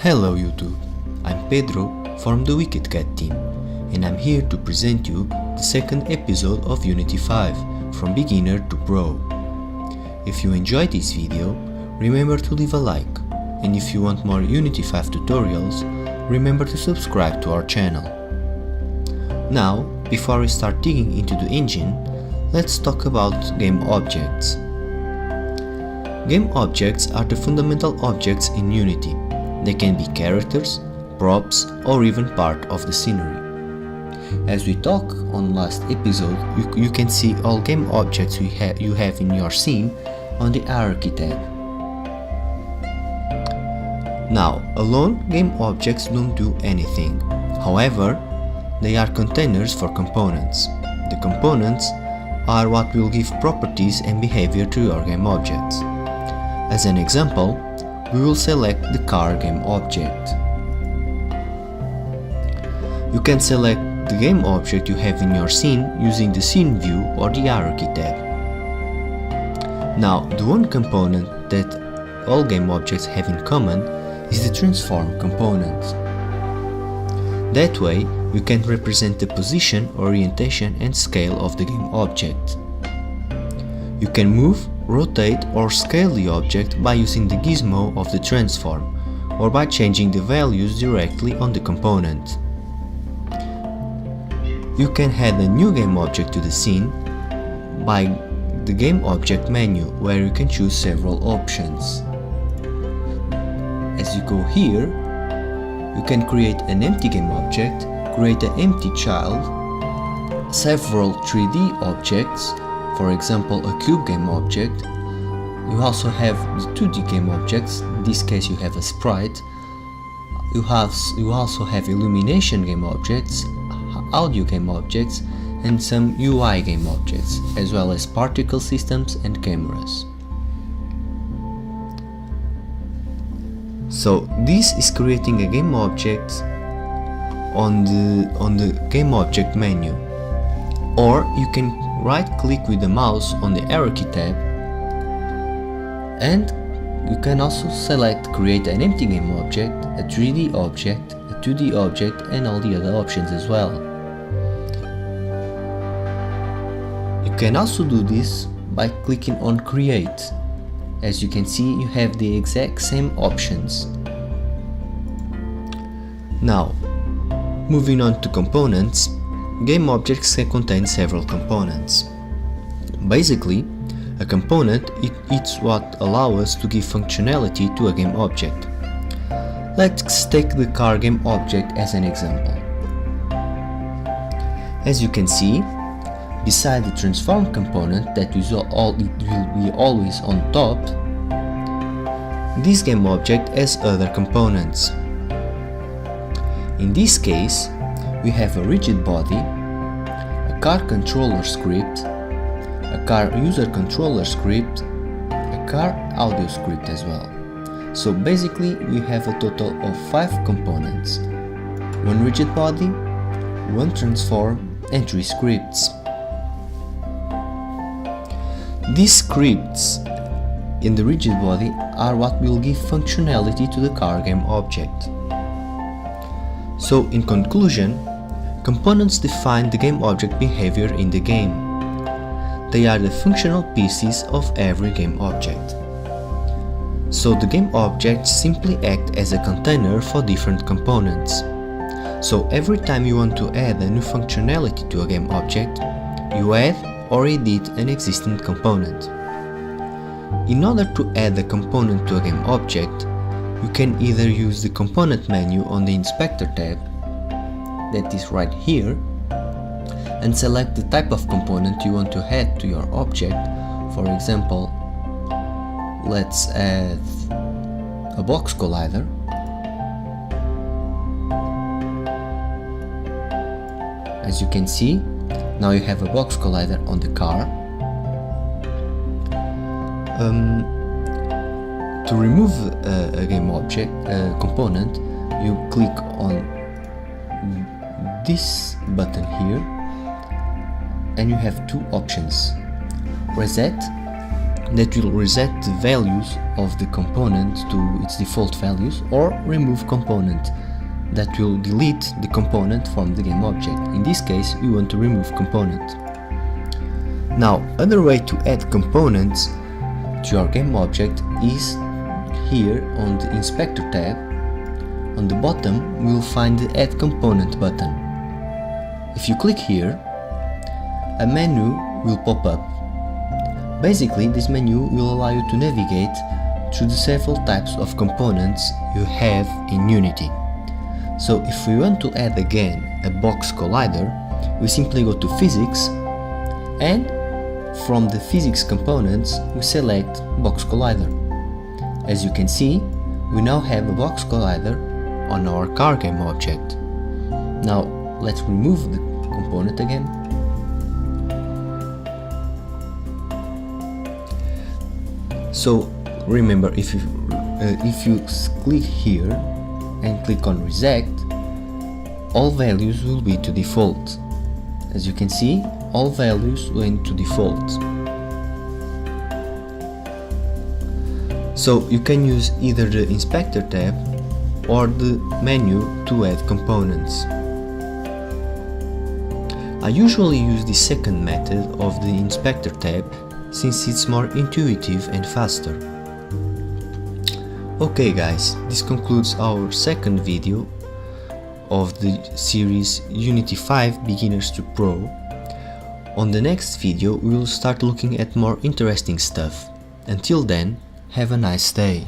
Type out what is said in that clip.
Hello YouTube, I'm Pedro from the Wicked Cat team, and I'm here to present you the second episode of Unity 5, from beginner to pro. If you enjoyed this video, remember to leave a like, and if you want more Unity 5 tutorials, remember to subscribe to our channel. Now, before we start digging into the engine, let's talk about GameObjects. GameObjects are the fundamental objects in Unity. They can be characters, props, or even part of the scenery. As we talked on last episode, you can see all GameObjects you have in your scene on the Hierarchy tab. Now, alone, GameObjects don't do anything. However, they are containers for components. The components are what will give properties and behavior to your GameObjects. As an example, we will select the car GameObject. You can select the GameObject you have in your scene using the Scene View or the Hierarchy tab. Now, the one component that all GameObjects have in common is the Transform component. That way, you can represent the position, orientation and scale of the GameObject. You can move, rotate or scale the object by using the gizmo of the transform, or by changing the values directly on the component. You can add a new GameObject to the scene by the GameObject menu, where you can choose several options. As you go here, you can create an empty GameObject, create an empty child, several 3D objects, for example a cube GameObject. You also have the 2D GameObjects, in this case you have a sprite. You also have illumination GameObjects, audio GameObjects and some UI GameObjects, as well as particle systems and cameras. So this is creating a GameObject on the GameObject menu, or you can right click with the mouse on the Hierarchy tab, and you can also select create an empty GameObject, a 3D object, a 2D object and all the other options as well. You can also do this by clicking on create. As you can see, you have the exact same options. Now, moving on to components, GameObjects can contain several components. Basically, a component is what allows us to give functionality to a GameObject. Let's take the car GameObject as an example. As you can see, beside the transform component that will be always on top, this GameObject has other components. In this case, we have a rigid body, a car controller script, a car user controller script, a car audio script as well. So basically we have a total of 5 components, one rigid body, one transform and 3 scripts. These scripts in the rigid body are what will give functionality to the car GameObject. So in conclusion, components define the GameObject behavior in the game. They are the functional pieces of every GameObject. So the GameObjects simply act as a container for different components. So every time you want to add a new functionality to a GameObject, you add or edit an existing component. In order to add a component to a GameObject, you can either use the component menu on the Inspector tab, that is right here, and select the type of component you want to add to your object. For example, let's add a box collider. As you can see, now you have a box collider on the car. To remove a GameObject component, you click on this button here, and you have 2 options: reset, that will reset the values of the component to its default values, or remove component that will delete the component from the GameObject. In this case, we want to remove component. Now, other way to add components to your GameObject is here on the Inspector tab. On the bottom, we will find the Add Component button. If you click here, a menu will pop up. Basically, this menu will allow you to navigate through the several types of components you have in Unity. So if we want to add again a box collider, we simply go to Physics, and from the Physics components we select Box Collider. As you can see, we now have a box collider on our car game object. Now let's remove the component again. So remember, if you click here and click on Reset, all values will be to default. As you can see, all values went to default. So you can use either the Inspector tab or the menu to add components. I usually use the second method of the Inspector tab, since it's more intuitive and faster. Okay guys, this concludes our second video of the series Unity 5 Beginners to Pro. On the next video we will start looking at more interesting stuff. Until then, have a nice day.